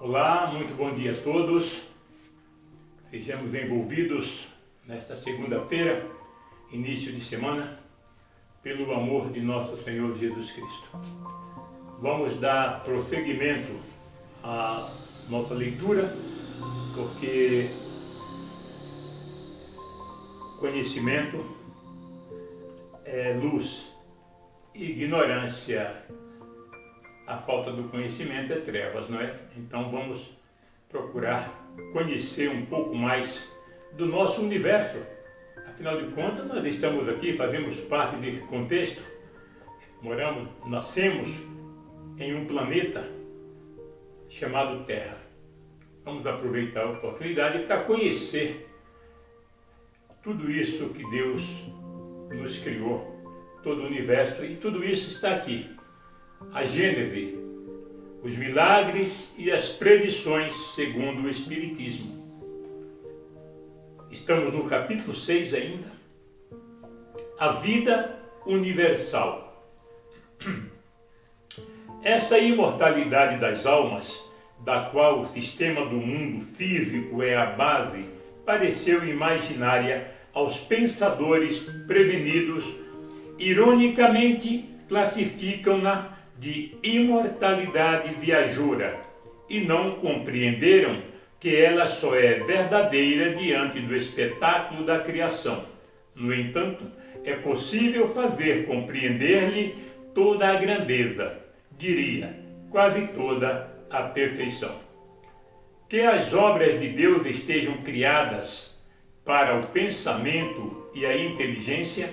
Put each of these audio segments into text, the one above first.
Olá, muito bom dia a todos. Sejamos envolvidos nesta segunda-feira, início de semana, pelo amor de nosso Senhor Jesus Cristo. Vamos dar prosseguimento à nossa leitura, porque conhecimento é luz, ignorância, a falta do conhecimento é trevas, não é? Então vamos procurar conhecer um pouco mais do nosso universo. Afinal de contas, nós estamos aqui, fazemos parte desse contexto, nascemos em um planeta chamado Terra. Vamos aproveitar a oportunidade para conhecer tudo isso que Deus nos criou, todo o universo, e tudo isso está aqui. A Gênese, os milagres e as predições segundo o Espiritismo. Estamos no capítulo 6 ainda. A vida universal. Essa imortalidade das almas, da qual o sistema do mundo físico é a base, pareceu imaginária aos pensadores prevenidos. Ironicamente, classificam-na de imortalidade viajoura e não compreenderam que ela só é verdadeira diante do espetáculo da criação. No entanto, é possível fazer compreender-lhe toda a grandeza, diria, quase toda a perfeição. Que as obras de Deus estejam criadas para o pensamento e a inteligência,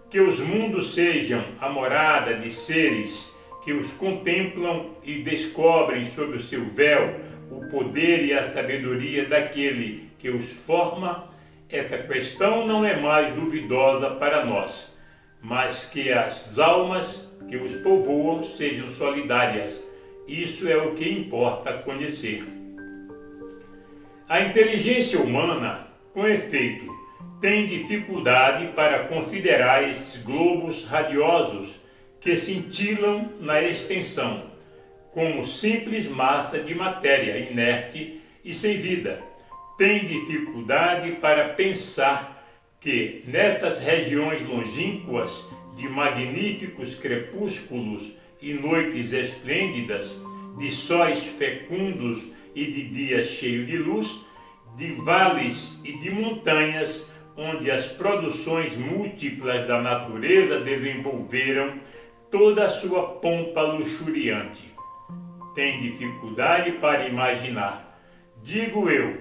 que os mundos sejam a morada de seres que os contemplam e descobrem sob o seu véu o poder e a sabedoria daquele que os forma, essa questão não é mais duvidosa para nós, mas que as almas que os povoam sejam solidárias. Isso é o que importa conhecer. A inteligência humana, com efeito, tem dificuldade para considerar esses globos radiosos que cintilam na extensão, como simples massa de matéria inerte e sem vida. Tem dificuldade para pensar que, nessas regiões longínquas de magníficos crepúsculos e noites esplêndidas, de sóis fecundos e de dias cheios de luz, de vales e de montanhas, onde as produções múltiplas da natureza desenvolveram toda a sua pompa luxuriante. Tem dificuldade para imaginar, digo eu,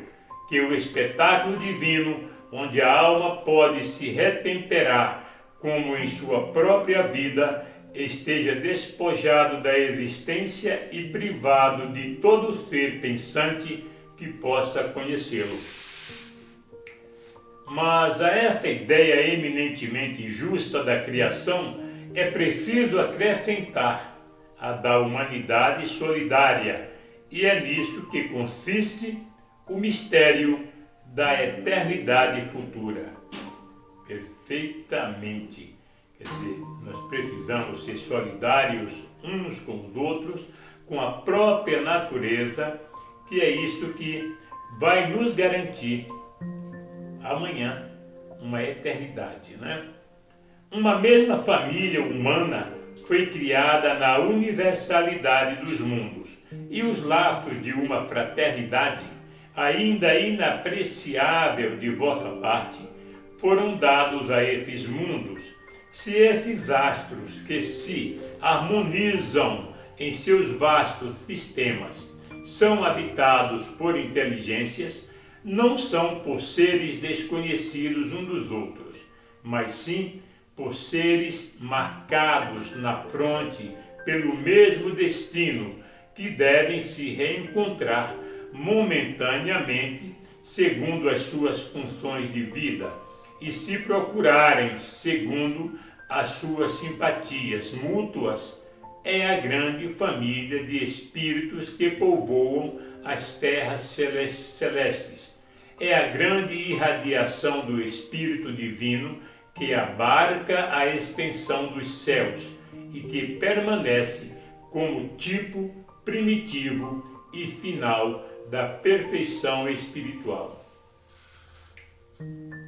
que o espetáculo divino, onde a alma pode se retemperar como em sua própria vida, esteja despojado da existência e privado de todo ser pensante que possa conhecê-lo. Mas a essa ideia eminentemente justa da criação é preciso acrescentar a da humanidade solidária, e é nisso que consiste o mistério da eternidade futura. Perfeitamente. Quer dizer, nós precisamos ser solidários uns com os outros, com a própria natureza, que é isso que vai nos garantir amanhã uma eternidade, né? Uma mesma família humana foi criada na universalidade dos mundos, e os laços de uma fraternidade, ainda inapreciável de vossa parte, foram dados a esses mundos. Se esses astros que se harmonizam em seus vastos sistemas são habitados por inteligências, não são por seres desconhecidos uns dos outros, mas sim por seres marcados na fronte pelo mesmo destino, que devem se reencontrar momentaneamente segundo as suas funções de vida e se procurarem segundo as suas simpatias mútuas. É a grande família de espíritos que povoam as terras celestes. É a grande irradiação do Espírito Divino que abarca a extensão dos céus e que permanece como tipo primitivo e final da perfeição espiritual.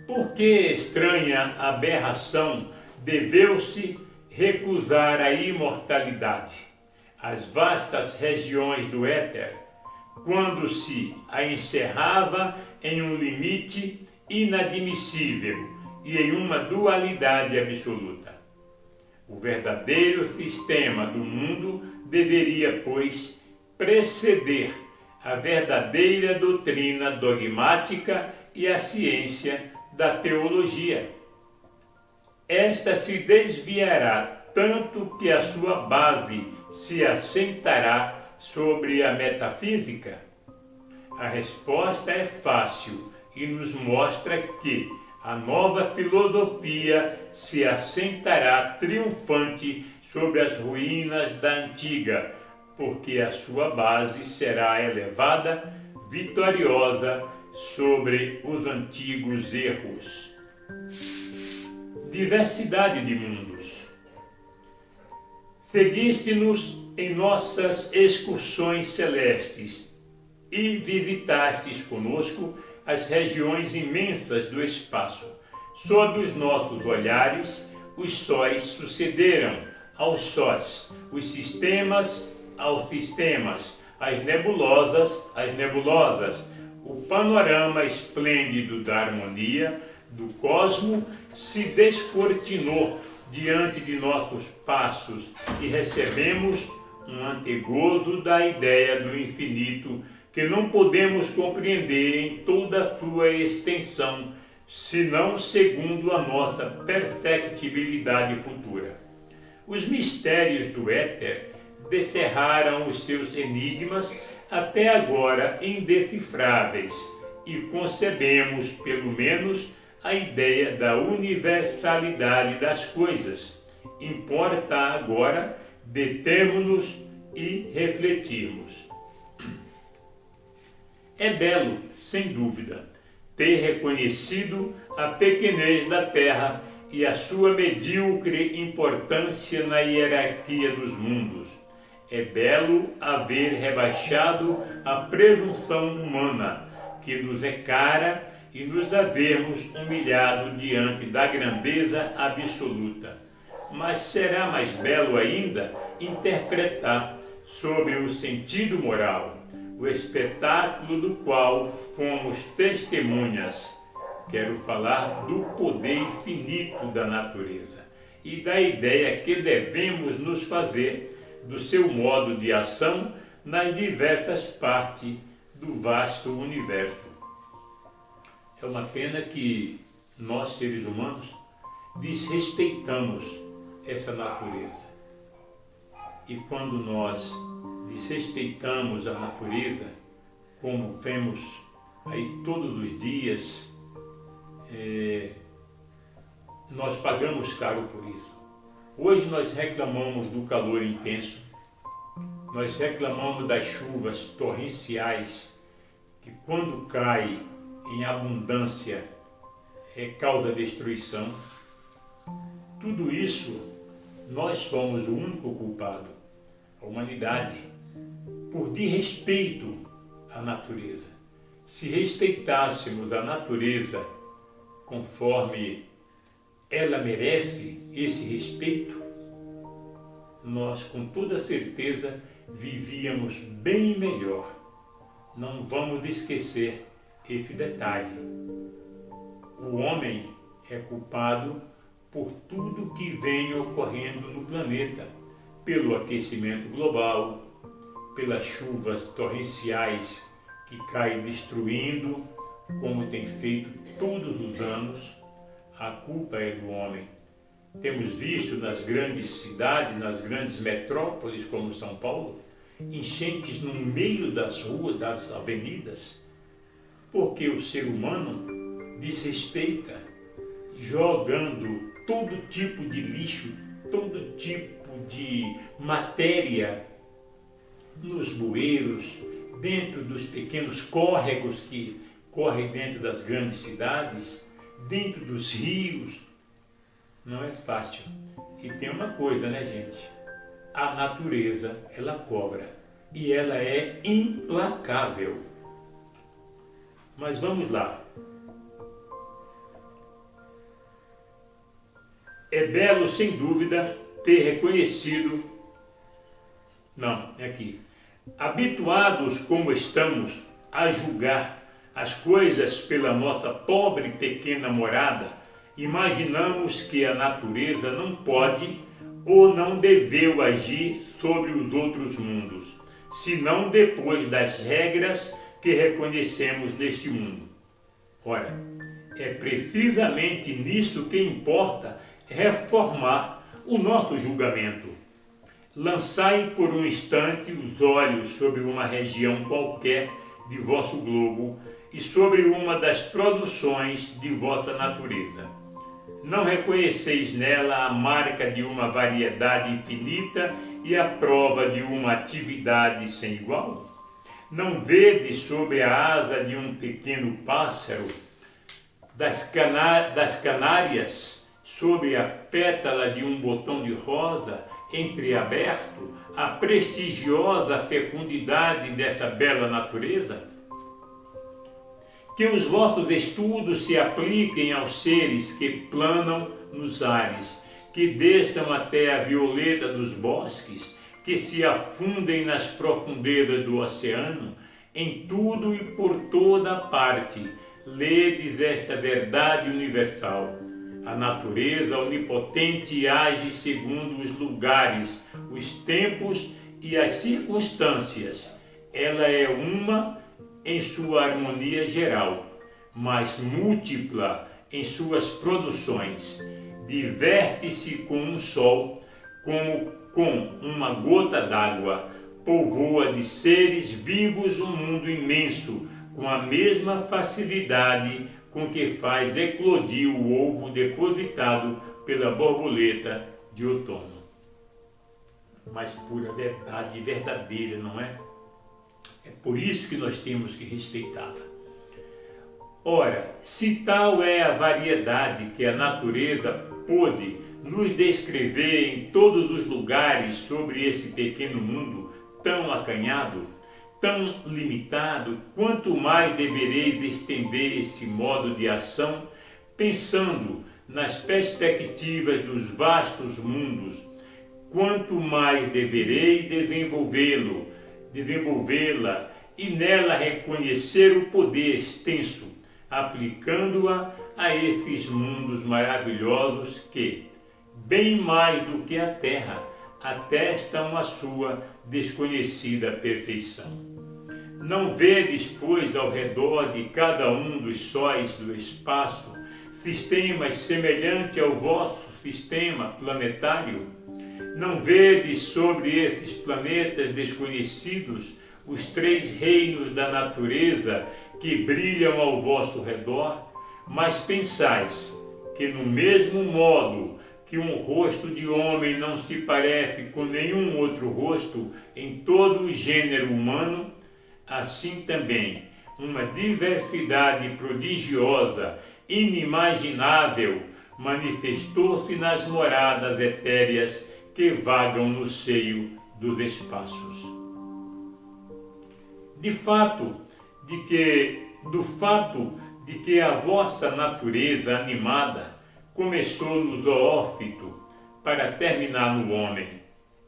Por que estranha aberração deveu-se recusar a imortalidade, as vastas regiões do éter, quando se a encerrava em um limite inadmissível e em uma dualidade absoluta? O verdadeiro sistema do mundo deveria, pois, preceder a verdadeira doutrina dogmática e a ciência da teologia. Esta se desviará tanto que a sua base se assentará sobre a metafísica? A resposta é fácil e nos mostra que a nova filosofia se assentará triunfante sobre as ruínas da antiga, porque a sua base será elevada, vitoriosa sobre os antigos erros. Diversidade de mundos. Seguiste-nos em nossas excursões celestes e visitastes conosco as regiões imensas do espaço. Sob os nossos olhares, os sóis sucederam aos sóis, os sistemas aos sistemas, as nebulosas às nebulosas. O panorama esplêndido da harmonia do cosmo se descortinou diante de nossos passos e recebemos um antegozo da ideia do infinito que não podemos compreender em toda a sua extensão, senão segundo a nossa perfectibilidade futura. Os mistérios do éter descerraram os seus enigmas até agora indecifráveis e concebemos, pelo menos, a ideia da universalidade das coisas. Importa agora determos-nos e refletirmos. É belo, sem dúvida, ter reconhecido a pequenez da Terra e a sua medíocre importância na hierarquia dos mundos. É belo haver rebaixado a presunção humana, que nos é cara, e nos havermos humilhado diante da grandeza absoluta. Mas será mais belo ainda interpretar sobre o sentido moral, o espetáculo do qual fomos testemunhas. Quero falar do poder infinito da natureza e da ideia que devemos nos fazer do seu modo de ação nas diversas partes do vasto universo. É uma pena que nós, seres humanos, desrespeitamos essa natureza. E quando nós desrespeitamos a natureza, como vemos aí todos os dias, nós pagamos caro por isso. Hoje nós reclamamos do calor intenso, nós reclamamos das chuvas torrenciais, que quando cai em abundância causa destruição. Tudo isso nós somos o único culpado, a humanidade, por desrespeito à natureza. Se respeitássemos a natureza conforme ela merece esse respeito, nós com toda certeza vivíamos bem melhor. Não vamos esquecer esse detalhe. O homem é culpado por tudo que vem ocorrendo no planeta, pelo aquecimento global, pelas chuvas torrenciais que caem destruindo, como tem feito todos os anos. A culpa é do homem. Temos visto nas grandes cidades, nas grandes metrópoles como São Paulo, enchentes no meio das ruas, das avenidas, porque o ser humano desrespeita, jogando todo tipo de lixo, todo tipo de matéria nos bueiros, dentro dos pequenos córregos que correm dentro das grandes cidades, dentro dos rios. Não é fácil. E tem uma coisa, né, gente? A natureza, ela cobra. e ela é implacável. Mas vamos lá. É belo, sem dúvida, ter reconhecido. Não, é aqui. Habituados como estamos a julgar as coisas pela nossa pobre pequena morada, imaginamos que a natureza não pode ou não deveu agir sobre os outros mundos, senão depois das regras que reconhecemos neste mundo. Ora, é precisamente nisso que importa reformar o nosso julgamento. Lançai por um instante os olhos sobre uma região qualquer de vosso globo e sobre uma das produções de vossa natureza. Não reconheceis nela a marca de uma variedade infinita e a prova de uma atividade sem igual? Não vedes sob a asa de um pequeno pássaro, das canárias, sob a pétala de um botão de rosa entreaberto, a prestigiosa fecundidade dessa bela natureza? Que os vossos estudos se apliquem aos seres que planam nos ares, que desçam até a violeta dos bosques, que se afundem nas profundezas do oceano, em tudo e por toda parte, ledes esta verdade universal. A natureza onipotente age segundo os lugares, os tempos e as circunstâncias. Ela é uma em sua harmonia geral, mas múltipla em suas produções. Diverte-se com um sol, como com uma gota d'água, povoa de seres vivos um mundo imenso, com a mesma facilidade com que faz eclodir o ovo depositado pela borboleta de outono. Mas pura verdade verdadeira, não é? É por isso que nós temos que respeitá-la. Ora, se tal é a variedade que a natureza pôde nos descrever em todos os lugares sobre esse pequeno mundo tão acanhado, tão limitado, quanto mais devereis estender esse modo de ação, pensando nas perspectivas dos vastos mundos, quanto mais devereis desenvolvê-la e nela reconhecer o poder extenso, aplicando-a a estes mundos maravilhosos que, bem mais do que a terra, atestam a sua desconhecida perfeição. Não vedes, pois, ao redor de cada um dos sóis do espaço, sistemas semelhantes ao vosso sistema planetário? Não vedes sobre estes planetas desconhecidos os três reinos da natureza que brilham ao vosso redor? Mas pensais que no mesmo modo que um rosto de homem não se parece com nenhum outro rosto em todo o gênero humano, assim também uma diversidade prodigiosa, inimaginável, manifestou-se nas moradas etéreas que vagam no seio dos espaços. Do fato de que a vossa natureza animada começou no zoófito para terminar no homem,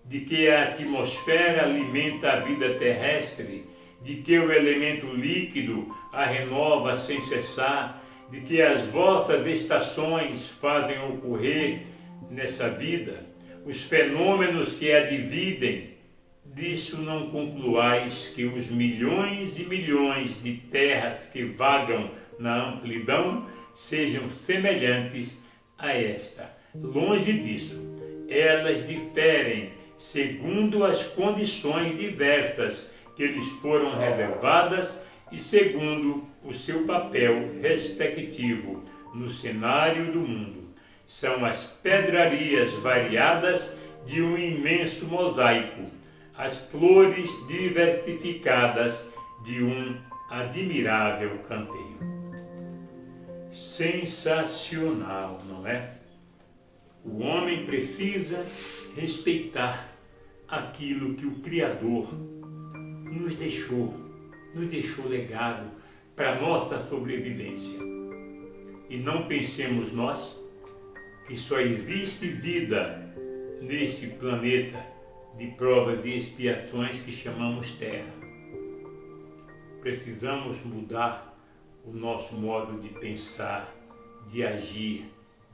de que a atmosfera alimenta a vida terrestre, de que o elemento líquido a renova sem cessar, de que as vossas estações fazem ocorrer nessa vida os fenômenos que a dividem, disso não concluais que os milhões e milhões de terras que vagam na amplidão sejam semelhantes a esta. Longe disso, elas diferem segundo as condições diversas que lhes foram reservadas e segundo o seu papel respectivo no cenário do mundo. São as pedrarias variadas de um imenso mosaico, as flores diversificadas de um admirável canteiro. Sensacional, não é? O homem precisa respeitar aquilo que o Criador nos deixou legado para nossa sobrevivência. E não pensemos nós que só existe vida neste planeta de provas e expiações que chamamos Terra. Precisamos mudar o nosso modo de pensar, de agir,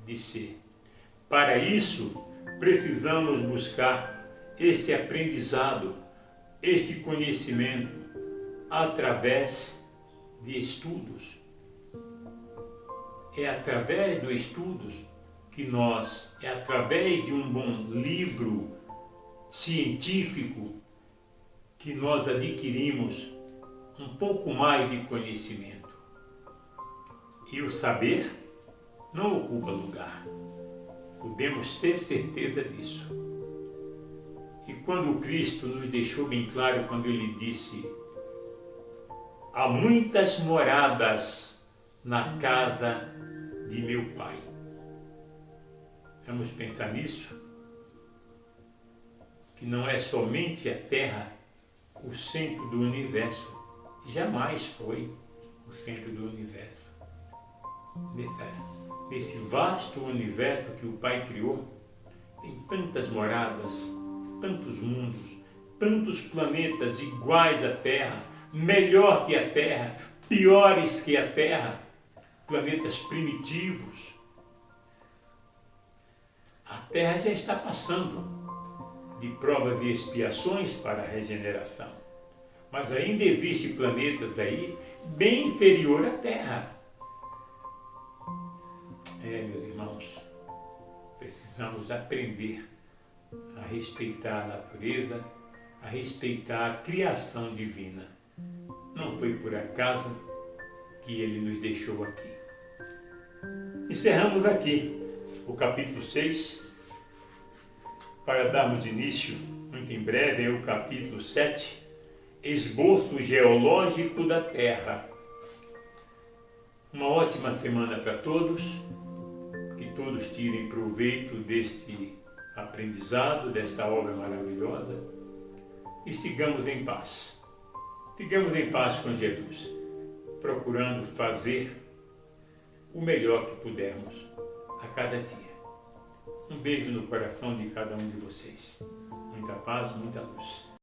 de ser. Para isso, precisamos buscar este aprendizado, este conhecimento através de estudos. É através dos estudos é através de um bom livro científico que nós adquirimos um pouco mais de conhecimento. E o saber não ocupa lugar. Podemos ter certeza disso. E quando Cristo nos deixou bem claro, quando Ele disse: há muitas moradas na casa de meu Pai. Vamos pensar nisso? Que não é somente a Terra o centro do universo. Jamais foi o centro do universo. Nesse vasto universo que o Pai criou, tem tantas moradas, tantos mundos, tantos planetas iguais à Terra, melhor que a Terra, piores que a Terra, planetas primitivos. A Terra já está passando de provas e expiações para a regeneração. Mas ainda existem planetas aí bem inferior à Terra. Meus irmãos, precisamos aprender a respeitar a natureza, a respeitar a criação divina. Não foi por acaso que Ele nos deixou aqui. Encerramos aqui o capítulo 6, para darmos início, muito em breve, ao capítulo 7, Esboço Geológico da Terra. Uma ótima semana para todos, que todos tirem proveito deste aprendizado, desta obra maravilhosa, e sigamos em paz. Sigamos em paz com Jesus, procurando fazer o melhor que pudermos a cada dia. Um beijo no coração de cada um de vocês. Muita paz, muita luz.